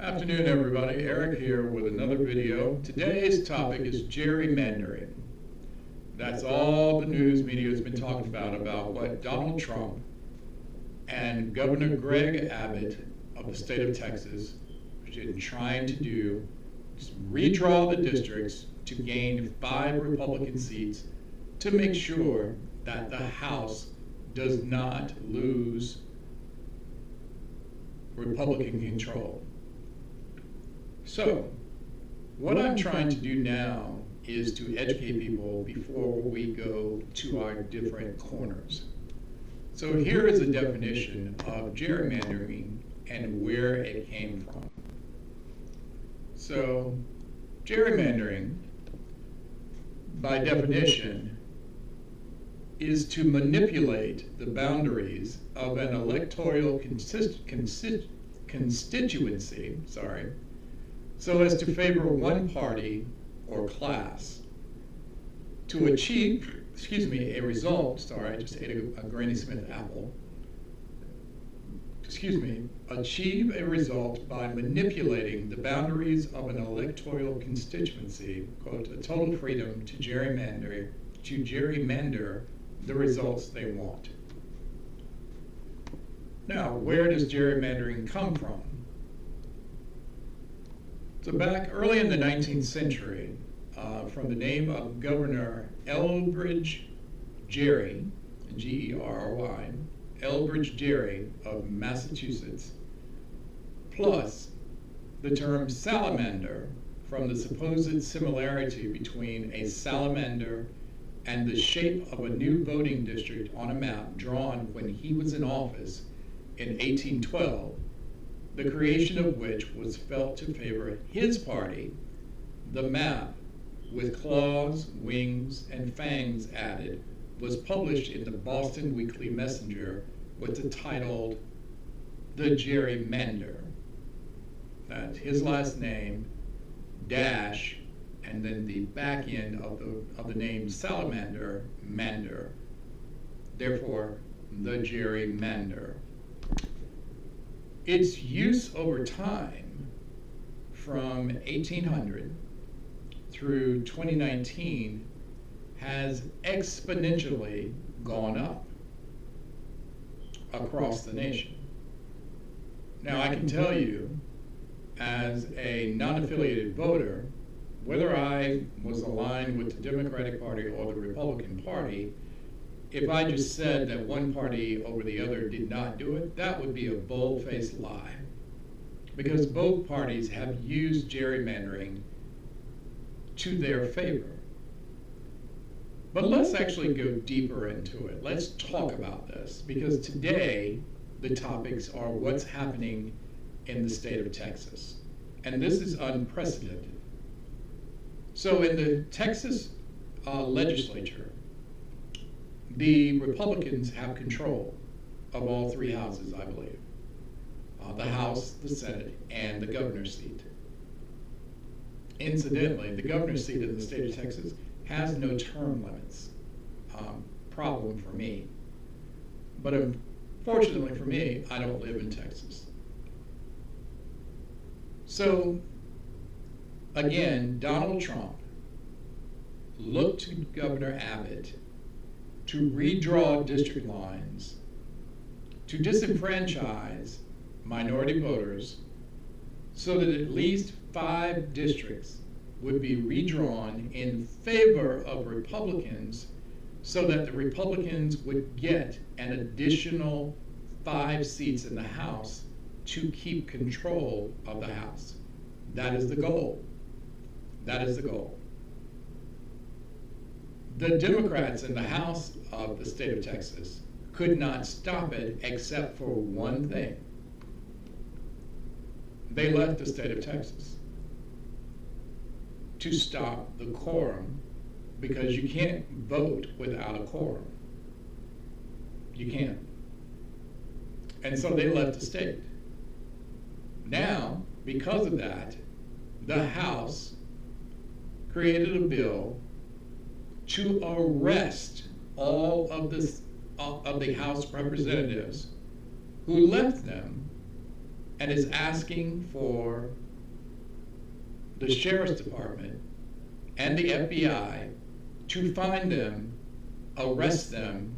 Afternoon, everybody. Eric here with another video. Today's topic is gerrymandering. That's all the news media has been talking about what Donald Trump and Governor Greg Abbott of the state of Texas are trying to do is redraw the districts to gain 5 Republican seats to make sure that the House does not lose Republican control. So, what I'm trying to do now is to educate people before we go to our different corners. So here is a definition of gerrymandering and where it came from. So, gerrymandering, by definition, is to manipulate the boundaries of an electoral constituency, so as to favor one party or class to achieve, a result, I just ate a Granny Smith apple, achieve a result by manipulating the boundaries of an electoral constituency, quote, a total freedom to gerrymander the results they want. Now, where does gerrymandering come from? So back early in the 19th century, from the name of Governor Elbridge Gerry, G-E-R-R-Y, Elbridge Gerry of Massachusetts, plus the term salamander from the supposed similarity between a salamander and the shape of a new voting district on a map drawn when he was in office in 1812, the creation of which was felt to favor his party. The map, with claws, wings, and fangs added, was published in the Boston Weekly Messenger with the title, The Gerrymander. That's his last name, dash, and then the back end of the name salamander, mander. Therefore, the gerrymander. Its use over time, from 1800 through 2019, has exponentially gone up across the nation. Now, I can tell you, as a non-affiliated voter, whether I was aligned with the Democratic Party or the Republican Party, if I just said that one party over the other did not do it, that would be a bold-faced lie. Because both parties have used gerrymandering to their favor. But let's actually go deeper into it. Let's talk about this, because today the topics are what's happening in the state of Texas. And this is unprecedented. So in the Texas legislature, the Republicans have control of all 3 houses, I believe. The House, the Senate, and the governor's seat. Incidentally, the governor's seat in the state of Texas has no term limits. Problem for me. But unfortunately for me, I don't live in Texas. So, again, Donald Trump looked to Governor Abbott to redraw district lines, to disenfranchise minority voters, so that at least 5 districts would be redrawn in favor of Republicans, so that the Republicans would get an additional 5 seats in the House to keep control of the House. That is the goal. That is the goal. The Democrats in the House of the state of Texas could not stop it except for one thing. They left the state of Texas to stop the quorum, because you can't vote without a quorum. You can't. And so they left the state. Now, because of that, the House created a bill to arrest all of the House representatives who left them and is asking for the Sheriff's Department and the FBI to find them, arrest them,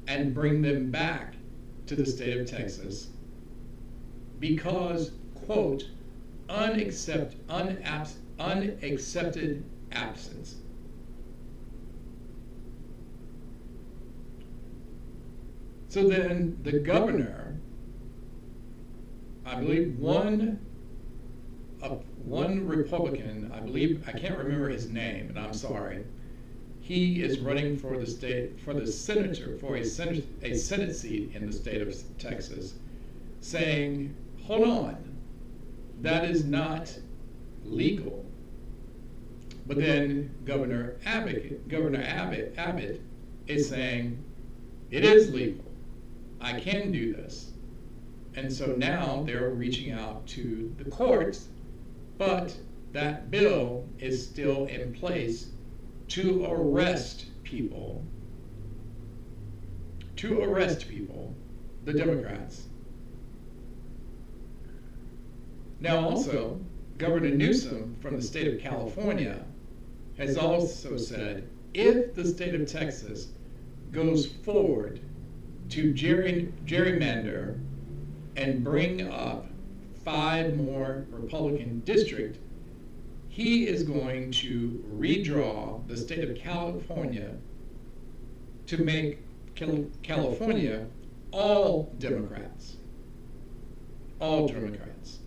and bring them back to the state of Texas because, quote, unaccepted absence. So then the governor, I believe one Republican, I can't remember his name, and I'm sorry, he is running for a Senate seat in the state of Texas, saying, hold on, that is not legal. But then Governor Abbott is saying, it is legal. I can do this. And so now they're reaching out to the courts, but that bill is still in place to arrest people, the Democrats. Now also, Governor Newsom from the state of California has also said, if the state of Texas goes forward to gerrymander and bring up 5 more Republican districts, he is going to redraw the state of California to make California all Democrats. All Democrats.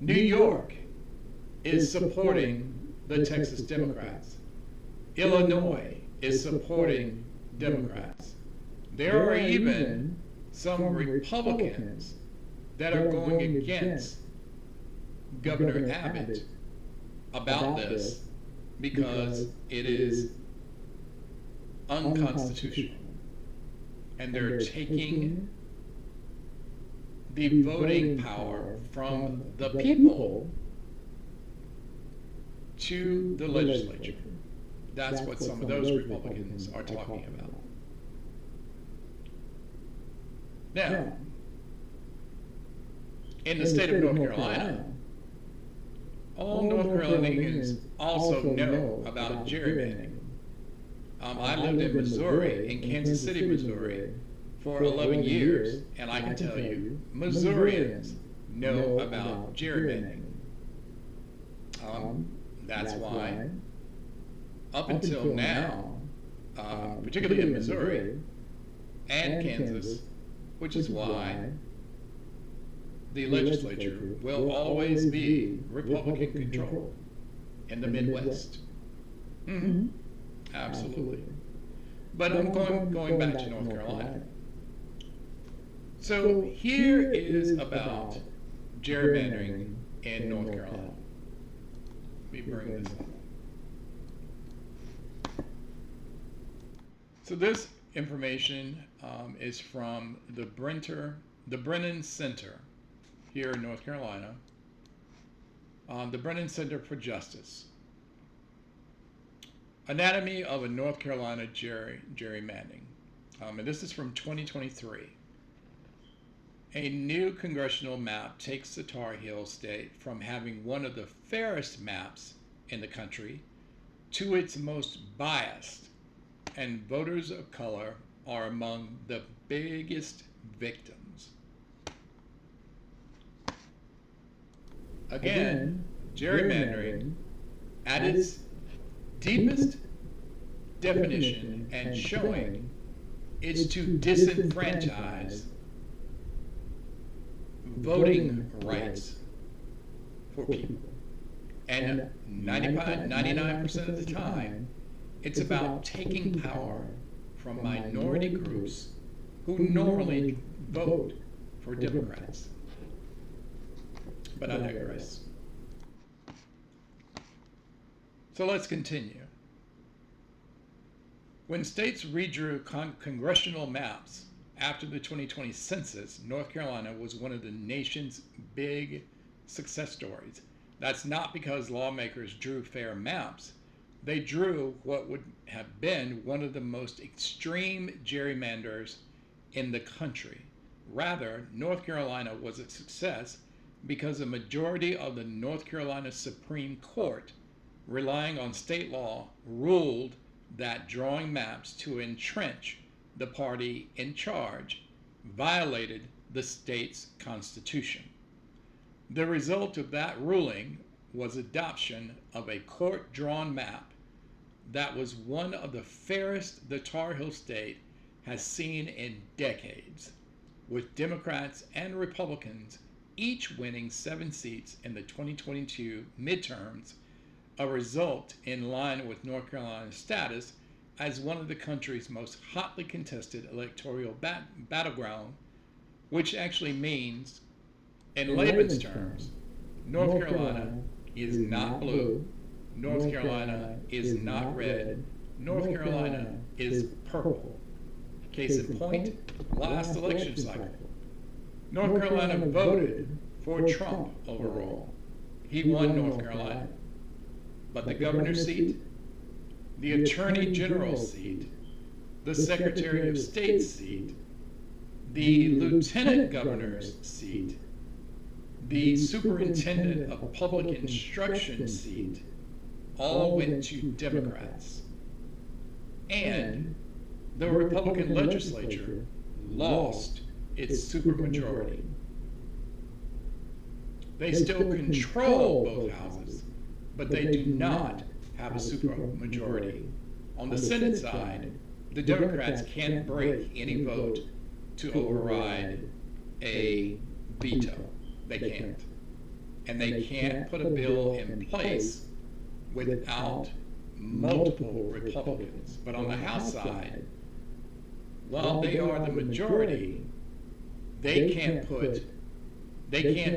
New York is supporting the Texas Democrats. Illinois is supporting Democrats. There are even some Republicans that are going against Governor Abbott about this because it is unconstitutional. And they're taking the voting power from the people to the legislature. That's what some of those Republicans are talking about. Now, in the state of North Carolina, all North Carolinians also know about gerrymandering. I lived in Missouri, in Kansas City, Missouri, for 11 years, and I can tell you, Missourians know about gerrymandering. That's why, up until now, particularly in Missouri and Kansas, which is why the legislature will always be Republican controlled in the Midwest. Mm-hmm. Absolutely. But I'm going back to North Carolina. So here is about gerrymandering in North Carolina. Let me bring this up. So this information is from the Brennan Center here in North Carolina. The Brennan Center for Justice. Anatomy of a North Carolina gerrymandering. And this is from 2023. A new congressional map takes the Tar Heel state from having one of the fairest maps in the country to its most biased, and voters of color are among the biggest victims. Again, gerrymandering at its deepest definition and showing is to disenfranchise voting rights for people. And 99% of the time, it's about taking power from minority groups who normally vote for Democrats. But I digress. So let's continue. When states redrew congressional maps after the 2020 census, North Carolina was one of the nation's big success stories. That's not because lawmakers drew fair maps. They drew what would have been one of the most extreme gerrymanders in the country. Rather, North Carolina was a success because a majority of the North Carolina Supreme Court, relying on state law, ruled that drawing maps to entrench the party in charge violated the state's constitution. The result of that ruling was adoption of a court-drawn map that was one of the fairest the Tar Heel State has seen in decades, with Democrats and Republicans each winning 7 seats in the 2022 midterms, a result in line with North Carolina's status as one of the country's most hotly contested electoral battleground, which actually means, in layman's terms, North Carolina is not blue, North Carolina is not red, North Carolina is purple. Case in point, last election cycle, North Carolina voted for Trump overall. He won North Carolina. But the governor's seat, the attorney general's seat, the secretary of state's seat, the lieutenant governor's seat, the superintendent of public instruction seat, all went to Democrats. And the Republican legislature lost its supermajority. They still control both houses, but they do not have a supermajority. On the Senate side, the Democrats can't break any vote to override a veto. They can't. And they can't put a bill in place without multiple Republicans. But on the House side, while they are the majority, they can't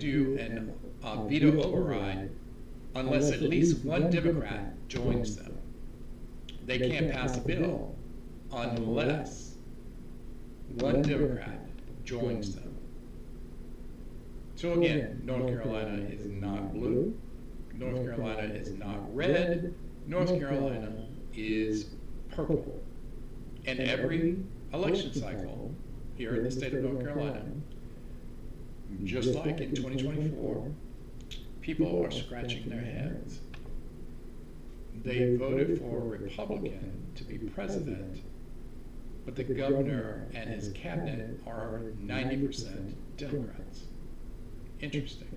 do a veto override unless at least one Democrat joins them. They can't pass a bill unless one Democrat joins them. So again, North Carolina is not blue, North Carolina is not red, North Carolina is purple. And every election cycle here in the state of North Carolina, just like in 2024, people are scratching their heads. They voted for a Republican to be president, but the governor and his cabinet are 90% Democrats. Interesting.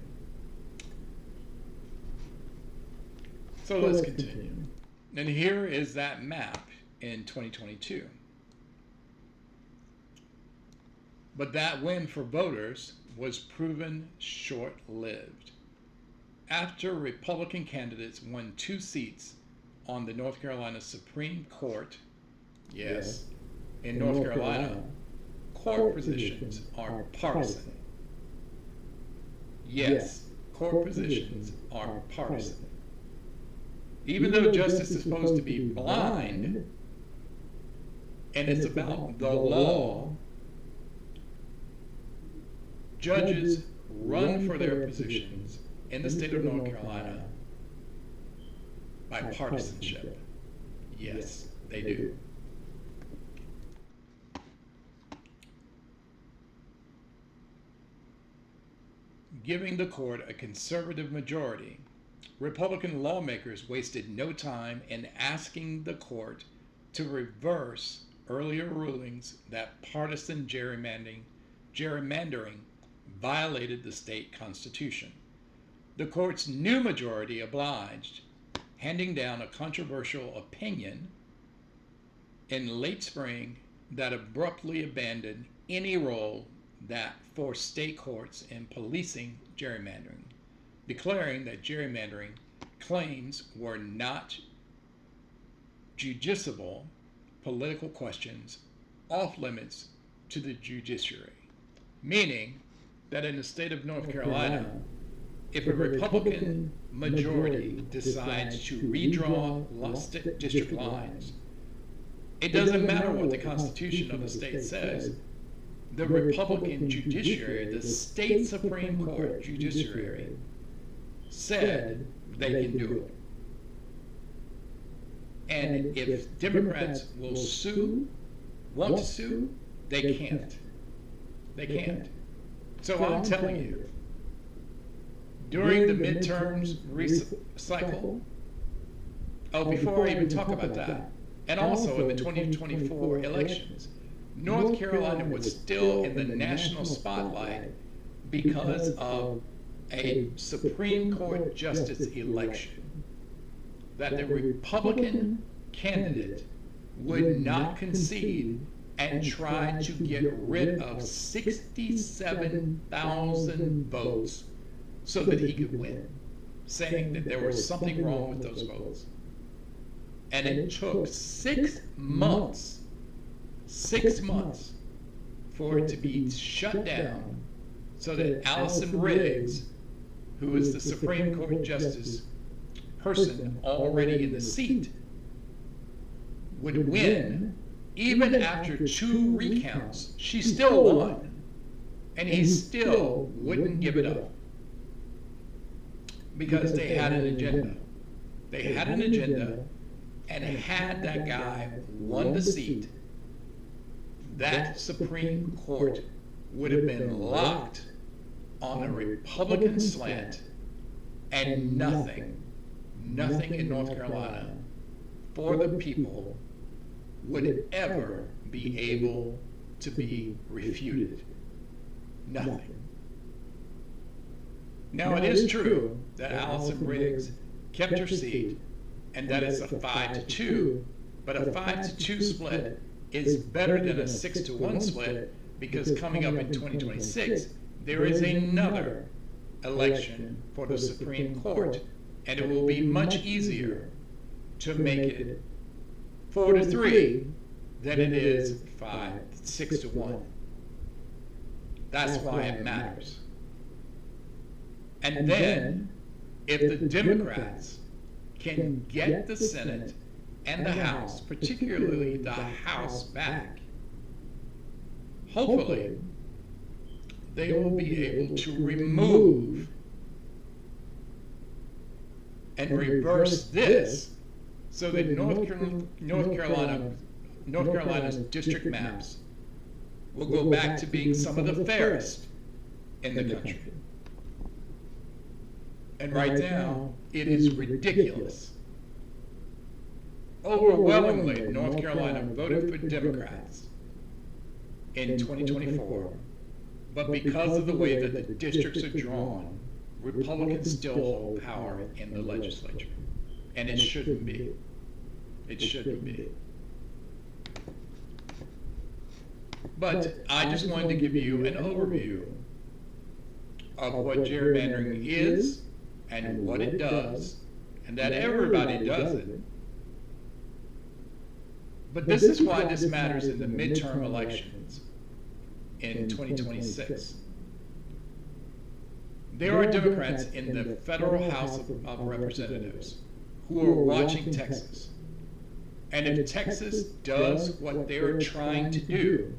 So let's continue. And here is that map in 2022. But that win for voters was proven short-lived. After Republican candidates won 2 seats on the North Carolina Supreme Court, yes, in North Carolina, court positions are partisan. Yes, court positions are partisan. Even though justice is supposed to be blind, and it's about the law, judges run for their positions in the state of North Carolina by partisanship. Yes, they do. Giving the court a conservative majority, Republican lawmakers wasted no time in asking the court to reverse earlier rulings that partisan gerrymandering violated the state constitution. The court's new majority obliged, handing down a controversial opinion in late spring that abruptly abandoned any role that for state courts in policing gerrymandering, declaring that gerrymandering claims were not judiciable political questions off limits to the judiciary. Meaning that in the state of North Carolina, if a Republican majority decides to redraw district lines, it doesn't matter what the Constitution of the state says. The Republican judiciary, the state Supreme Court judiciary, said they can do it. And if Democrats will want to sue, They can't. They can't. So I'm telling you, during the midterms cycle, before I even talk about that, and also in the 2024 elections, North Carolina was still in the national spotlight because of a Supreme Court justice election that the Republican candidate would not concede and tried to get rid of 67,000 votes so that he could win, saying that there was something wrong with those votes. And it took 6 months for it to be shut down so that Allison Riggs, who is the Supreme Court justice person already in the seat, would win. Even after 2 recounts, she still won, and he still wouldn't give it up because they had an agenda. They had an agenda, and had that guy won the seat, that Supreme Court would have been locked on a Republican slant, and nothing in North Carolina for the people would ever be able to be refuted. Nothing. Now, it is true that Allison Riggs kept her seat, and that it's a 5-2, but a 5-2 split is better than a 6-1 split, because coming up in 2026, there is another election for the Supreme Court, and it will be much easier to make it 4-3 than it is 6-1. That's why it matters. And then, if the Democrats can get the Senate and the House, particularly the House, back, hopefully they will be able to remove and reverse this so that North Carolina's district maps will go back to being some of the fairest in the country. And right now, it is ridiculous. Overwhelmingly, North Carolina voted for Democrats in 2024, but because of the way that the districts are drawn, Republicans still hold power in the legislature. And it shouldn't be. It shouldn't be. But I just wanted to give you an overview of what gerrymandering is and what it does, and that everybody does it. But this is why this matters in the midterm elections in 2026. There are Democrats in the federal House of Representatives who are watching Texas. And if Texas does what they're trying to do,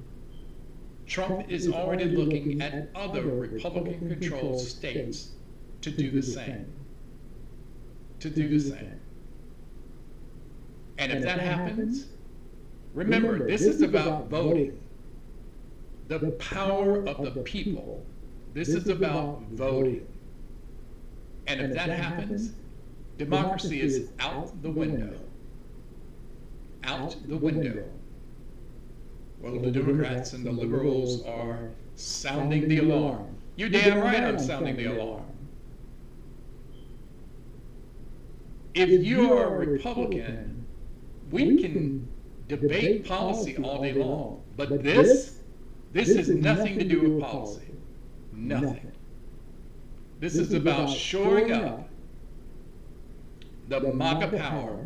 Trump is already looking at other Republican-controlled states to do the same. And if that happens, remember, this is about voting. The power of the people. This is about voting. And if that happens, democracy is out the window. Out the window. Well, the Democrats and the liberals are sounding the alarm. You damn right I'm sounding the alarm. If you are a Republican, we can debate policy all day long, but this has nothing to do with policy. Nothing. This is about shoring up the MAGA power.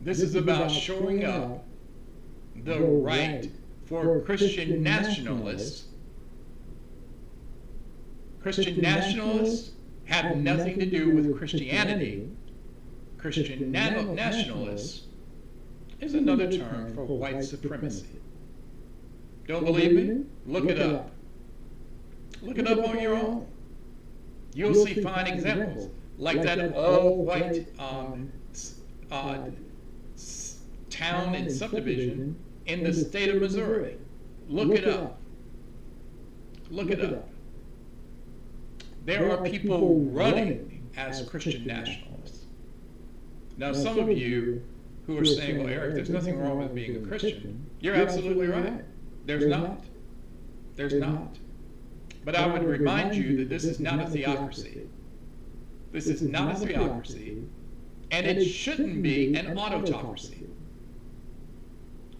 This is about shoring up the right for Christian nationalists. Christian nationalists have nothing to do with Christianity. Christian nationalists is another term for white supremacy. Don't believe me? Look it up. Look it up on your own. You'll see fine examples, like that all-white town and subdivision in the state of Missouri. Look it up. Look it up. There are people running as Christian nationalists. Now, some of you who are saying, well, Eric, there's nothing wrong with being a Christian. You're absolutely right. There's not. There's not. But I would remind you that this is not a theocracy. This is not a theocracy, and it shouldn't be an autocracy.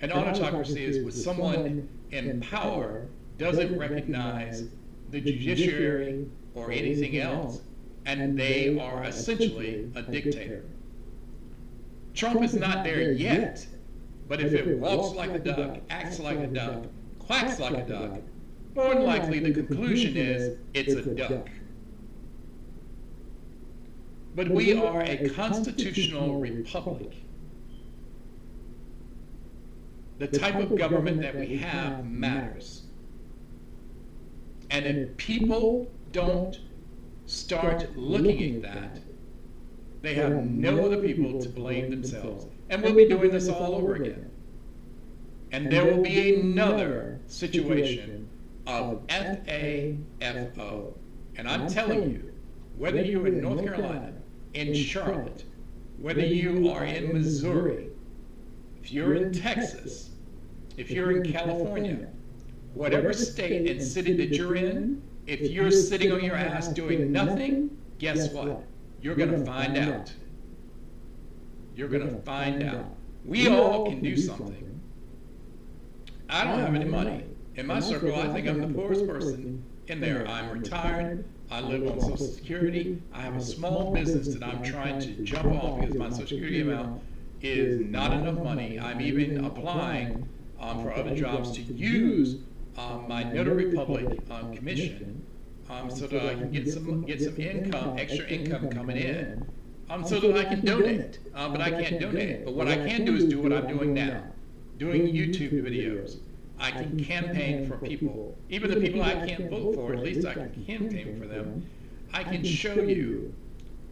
An autocracy is with someone in power doesn't recognize the judiciary or anything else, and they are essentially a dictator. Trump is not there yet, but if it walks like a duck, acts like a duck, quacks like a duck, more than likely the conclusion is it's a duck. But we are a constitutional republic. The type of government that we have matters. And if people don't start looking at that, they have no other people to blame themselves. And we'll be doing this all over again. And there will be another situation of FAFO. And I'm telling you, whether you're in North Carolina, in Charlotte, whether you are in Missouri, if you're in Texas, if you're in California, whatever state and city that you're in, if you're sitting on your ass doing nothing, guess what? You're going to find out. You're going to find out. We all can do something. I don't have any money. In my circle, I think I'm the poorest person in there. I'm retired. I live on Social Security. I have a small business that I'm trying to jump off because my Social Security amount is not enough money. I'm even applying for other jobs to use my Notary Public commission so that I can get some income, extra income coming in, so that I can donate. But I can't donate. But what I can do is do what I'm doing now, doing YouTube videos. I can campaign for people. Even the people I can't vote for, at least I can campaign for them. I can show you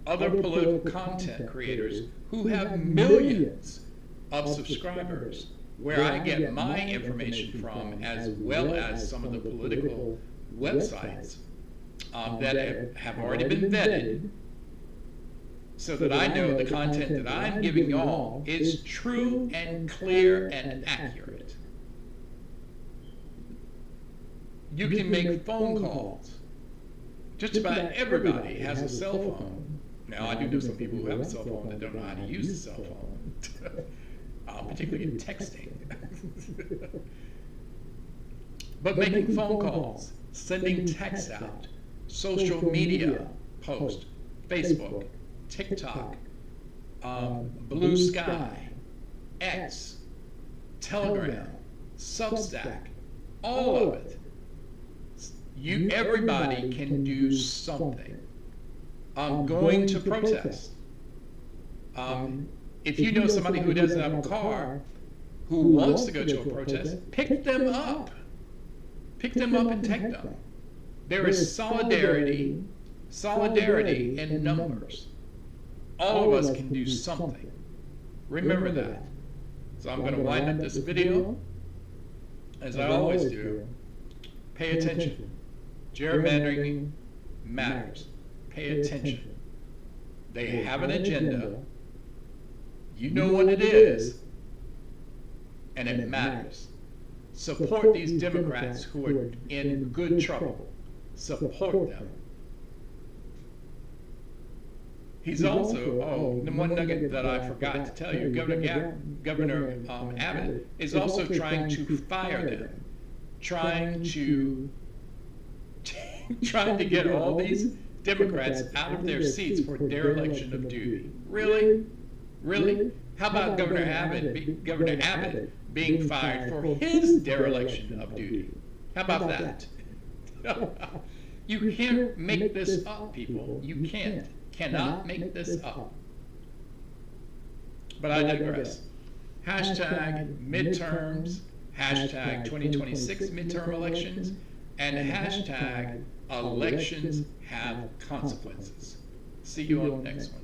other political content creators who have millions of subscribers, where I get my information from, as well as some of the political websites that have already been vetted, so that I know the content that I'm giving y'all is true and clear and accurate. You can make phone calls. Just about everybody has a cell phone. Now, I do know some people who have a cell phone that don't know how to use a cell phone, particularly in texting. But making phone calls, sending texts out, social media posts, Facebook, TikTok, Blue Sky, X, Telegram, Substack, all of it. Everybody can do something. Going to protest. If you know somebody who doesn't have a car, who wants to go to a protest, pick them up. Pick them up and take them. There is solidarity in numbers. All of us can do something. Remember that. So I'm going to wind up this video, as I always do. Pay attention. Gerrymandering matters. Pay attention. They have an agenda. You know what it is, and it matters. Support these Democrats who are in good trouble. Support them. He's also, the one nugget that I forgot to tell you, Governor Abbott is also trying to fire them, trying to get all these Democrats out of their seats for dereliction of duty. Really? Really? How about Governor Abbott being fired for his dereliction of duty? How about that? You can't make this up, people. You cannot make this up. But I digress. Hashtag midterms, hashtag 2026 midterm elections, and hashtag elections have consequences. See you on the next one.